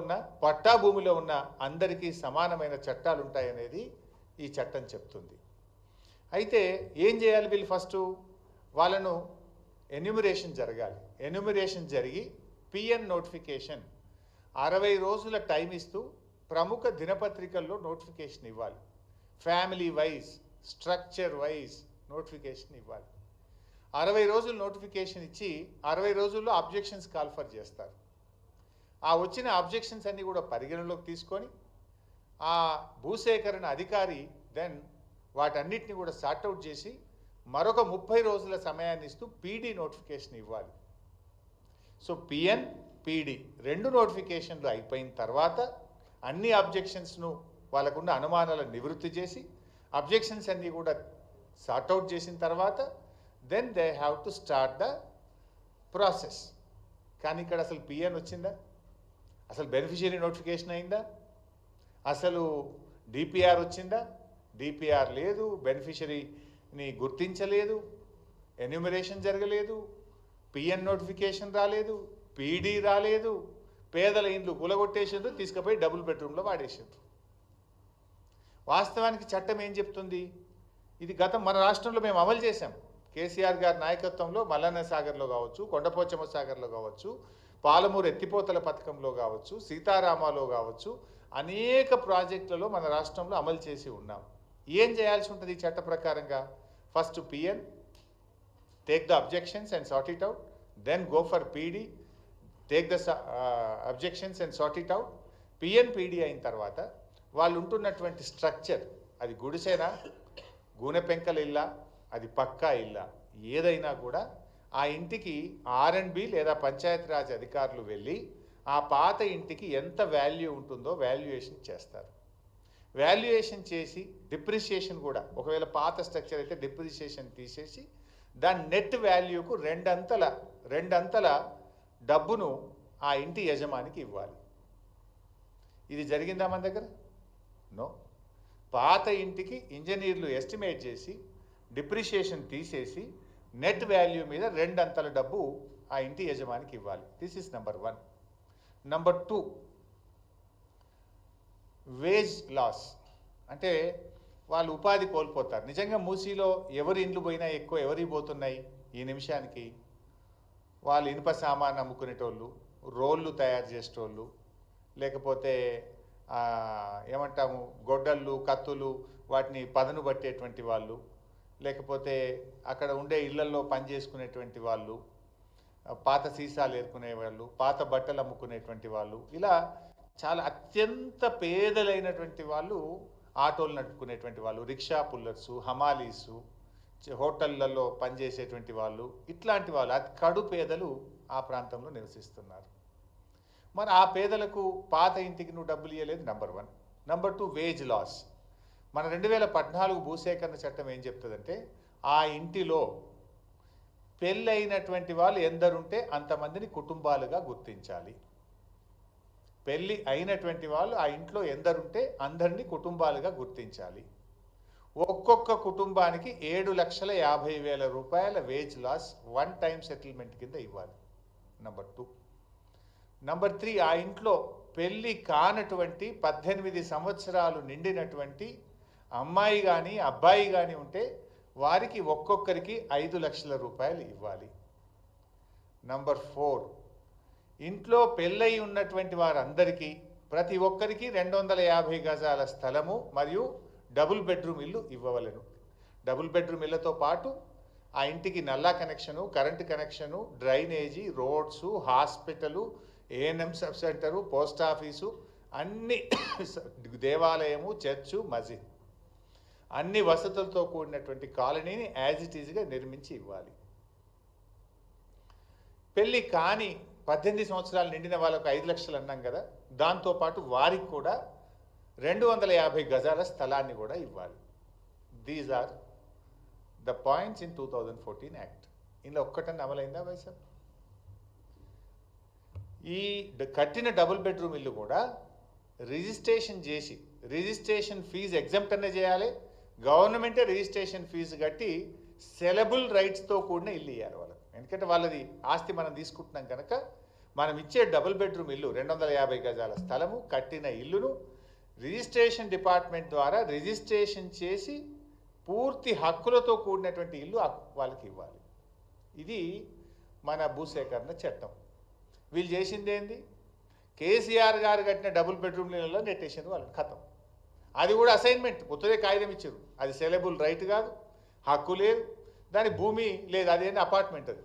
ఉన్న పట్టా భూమిలో ఉన్న అందరికీ సమానమైన చట్టాలు ఉంటాయనేది ఈ చట్టం చెప్తుంది. అయితే ఏం చేయాలి వీళ్ళు? ఫస్ట్ వాళ్ళను ఎన్యూమరేషన్ జరగాలి. ఎన్యూమరేషన్ జరిగి పిఎన్ నోటిఫికేషన్ 60 రోజుల టైం ఇస్తూ ప్రముఖ దినపత్రికల్లో నోటిఫికేషన్ ఇవ్వాలి. Family wise, structure wise notification ఇవ్వాలి. 60 రోజులు నోటిఫికేషన్ ఇచ్చి 60 రోజుల్లో అబ్జెక్షన్స్ కాల్ఫర్ చేస్తారు. ఆ వచ్చిన అబ్జెక్షన్స్ అన్నీ కూడా పరిగణలోకి తీసుకొని ఆ భూసేకరణ అధికారి దెన్ వాటన్నిటిని కూడా సార్ట్అవుట్ చేసి మరొక 30 రోజుల సమయాన్ని ఇస్తూ పీడీ నోటిఫికేషన్ ఇవ్వాలి. సో పిఎన్, పీడీ 2 నోటిఫికేషన్లు అయిపోయిన తర్వాత అన్ని అబ్జెక్షన్స్ను వాళ్ళకున్న అనుమానాలను నివృత్తి చేసి అబ్జెక్షన్స్ అన్నీ కూడా సార్ట్అవుట్ చేసిన తర్వాత then they have to start the process. కానీ ఇక్కడ అసలు పిఎన్ వచ్చిందా? అసలు బెనిఫిషియరీ నోటిఫికేషన్ అయిందా? అసలు డిపిఆర్ వచ్చిందా? డిపిఆర్ లేదు, బెనిఫిషరీని గుర్తించలేదు, ఎన్యూమరేషన్ జరగలేదు, పిఎన్ నోటిఫికేషన్ రాలేదు, పీడీ రాలేదు, పేదల ఇండ్లు కూలగొట్టేసిండ్రు, తీసుకుపోయి డబుల్ బెడ్రూమ్లో వాడేసిండ్రు. వాస్తవానికి చట్టం ఏం చెప్తుంది? ఇది గతం మన రాష్ట్రంలో మేము అమలు చేశాం. కేసీఆర్ గారి నాయకత్వంలో మల్లన్న సాగర్లో కావచ్చు, కొండపోచమ్మ సాగర్లో కావచ్చు, పాలమూరు ఎత్తిపోతల పథకంలో కావచ్చు, సీతారామాలో కావచ్చు, అనేక ప్రాజెక్టులలో మన రాష్ట్రంలో అమలు చేసి ఉన్నాం. ఏం చేయాల్సి ఉంటుంది ఈ చట్ట ప్రకారంగా? First PN, take the objections and sort it out, then go for PD, take the objections and sort it out. PN, PD అయిన తర్వాత వాళ్ళు ఉంటున్నటువంటి స్ట్రక్చర్, అది గుడిసెనా, గూనె పెంకల ఇల్లా, అది పక్కా ఇల్లా, ఏదైనా కూడా ఆ ఇంటికి R&B లేదా పంచాయతీరాజ్ అధికారులు వెళ్ళి ఆ పాత ఇంటికి ఎంత వాల్యూ ఉంటుందో వాల్యుయేషన్ చేస్తారు. వాల్యుయేషన్ చేసి డిప్రిషియేషన్ కూడా, ఒకవేళ పాత స్ట్రక్చర్ అయితే డిప్రిషియేషన్ తీసేసి దాని నెట్ వాల్యూకు రెండంతల డబ్బును ఆ ఇంటి యజమానికి ఇవ్వాలి. ఇది జరిగిందా మన దగ్గర? నో. పాత ఇంటికి ఇంజనీర్లు ఎస్టిమేట్ చేసి డిప్రిషియేషన్ తీసేసి నెట్ వాల్యూ మీద రెండంతల డబ్బు ఆ ఇంటి యజమానికి ఇవ్వాలి. This is number 1. Number 2, wage loss. అంటే వాళ్ళు ఉపాధి కోల్పోతారు. నిజంగా మూసీలో ఎవరి ఇండ్లు పోయినా ఎక్కువ ఎవరి పోతున్నాయి ఈ నిమిషానికి? వాళ్ళు ఇనుప సామాన్ అమ్ముకునేటోళ్ళు, రోళ్ళు తయారు చేసేటోళ్ళు, లేకపోతే ఏమంటాము గొడ్డళ్ళు, కత్తులు, వాటిని పదను పట్టేటువంటి వాళ్ళు, లేకపోతే అక్కడ ఉండే ఇళ్లలో పనిచేసుకునేటువంటి వాళ్ళు, పాత సీసాలు ఏరుకునే వాళ్ళు, పాత బట్టలు అమ్ముకునేటువంటి వాళ్ళు, ఇలా చాలా అత్యంత పేదలైనటువంటి వాళ్ళు, ఆటోలు నడుపుకునేటువంటి వాళ్ళు, రిక్షా పుల్లర్సు, హమాలీసు, హోటళ్లలో పనిచేసేటువంటి వాళ్ళు, ఇట్లాంటి వాళ్ళు అతి కడు పేదలు ఆ ప్రాంతంలో నివసిస్తున్నారు. మరి ఆ పేదలకు పాత ఇంటికి నువ్వు డబ్బులు ఇవ్వలేదు, నెంబర్ 1. Number 2, wage loss. మన 2014 భూసేకరణ చట్టం ఏం చెప్తుందంటే ఆ ఇంటిలో పెళ్ళైనటువంటి వాళ్ళు ఎందరుంటే అంతమందిని కుటుంబాలుగా గుర్తించాలి. పెళ్ళి అయినటువంటి వాళ్ళు ఆ ఇంట్లో ఎందరుంటే అందరినీ కుటుంబాలుగా గుర్తించాలి. ఒక్కొక్క కుటుంబానికి 7,50,000 రూపాయల వేజ్ లాస్ 1 టైం సెటిల్మెంట్ కింద ఇవ్వాలి. నెంబర్ 2. నెంబర్ 3, ఆ ఇంట్లో పెళ్ళి కానటువంటి 18 సంవత్సరాలు నిండినటువంటి అమ్మాయి కానీ అబ్బాయి కానీ ఉంటే వారికి ఒక్కొక్కరికి 5 లక్షల రూపాయలు ఇవ్వాలి. నంబర్ 4, ఇంట్లో పెళ్ళై ఉన్నటువంటి వారందరికీ ప్రతి ఒక్కరికి 250 గజాల స్థలము మరియు డబుల్ బెడ్రూమ్ ఇల్లు ఇవ్వవలెను. డబుల్ బెడ్రూమ్ ఇళ్లతో పాటు ఆ ఇంటికి నల్లా connection, current connection, drainage, roads, hospital, A&M sub centre, post office, అన్ని దేవాలయము, చర్చు, మసీద్, అన్ని వసతులతో కూడినటువంటి కాలనీని యాజ్ ఇట్ ఈజ్గా నిర్మించి ఇవ్వాలి. పెళ్ళి కాని 18 సంవత్సరాలు నిండిన వాళ్ళకు 5 లక్షలు అన్నాం కదా, దాంతోపాటు వారికి కూడా 250 గజాల స్థలాన్ని కూడా ఇవ్వాలి. These are the points in 2014 act. ఇందులో ఒక్కటన్నా అమలైందా వైఎస్ఆర్? ఈ కట్టిన డబుల్ బెడ్రూమ్ ఇల్లు కూడా రిజిస్ట్రేషన్ చేసి, రిజిస్ట్రేషన్ ఫీజు ఎగ్జామ్ట్ అనే చేయాలి, గవర్నమెంటే రిజిస్ట్రేషన్ ఫీజు కట్టి సెలబుల్ రైట్స్తో కూడిన ఇల్లు ఇవ్వాలి వాళ్ళకి. ఎందుకంటే వాళ్ళది ఆస్తి మనం తీసుకుంటున్నాం కనుక మనం ఇచ్చే డబుల్ బెడ్రూమ్ ఇల్లు 250 గజాల స్థలము కట్టిన ఇల్లును రిజిస్ట్రేషన్ డిపార్ట్మెంట్ ద్వారా రిజిస్ట్రేషన్ చేసి పూర్తి హక్కులతో కూడినటువంటి ఇల్లు వాళ్ళకి ఇవ్వాలి. ఇది మన భూసేకరణ చట్టం. వీళ్ళు చేసింది ఏంది? కేసీఆర్ గారు కట్టిన డబుల్ బెడ్రూమ్ ఇళ్ళలో నెట్టేసింది వాళ్ళని, ఖతం. అది కూడా అసైన్మెంట్, కొత్తదే కాగితం ఇచ్చారు. అది సెలబుల్ రైట్ కాదు, హక్కు లేదు, దాని భూమి లేదు. అదేంటి అపార్ట్మెంట్, అది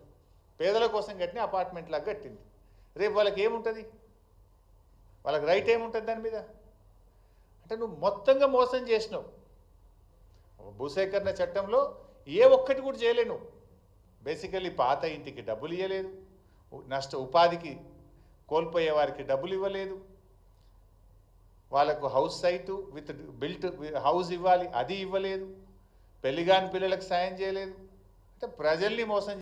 పేదల కోసం కట్టిన అపార్ట్మెంట్ లాగా కట్టింది. రేపు వాళ్ళకి ఏముంటుంది? వాళ్ళకి రైట్ ఏముంటుంది దాని మీద? అంటే నువ్వు మొత్తంగా మోసం చేసినావు. భూసేకరణ చట్టంలో ఏ ఒక్కటి కూడా చేయలేను. బేసికల్లీ పాత ఇంటికి డబ్బులు ఇవ్వలేదు, ఉపాధికి కోల్పోయే వారికి డబ్బులు ఇవ్వలేదు, వాళ్ళకు house site with built house ఇవ్వాలి, అది ఇవ్వలేదు, పెళ్లిగాని పిల్లలకు సాయం చేయలేదు. అంటే ప్రజల్ని మోసం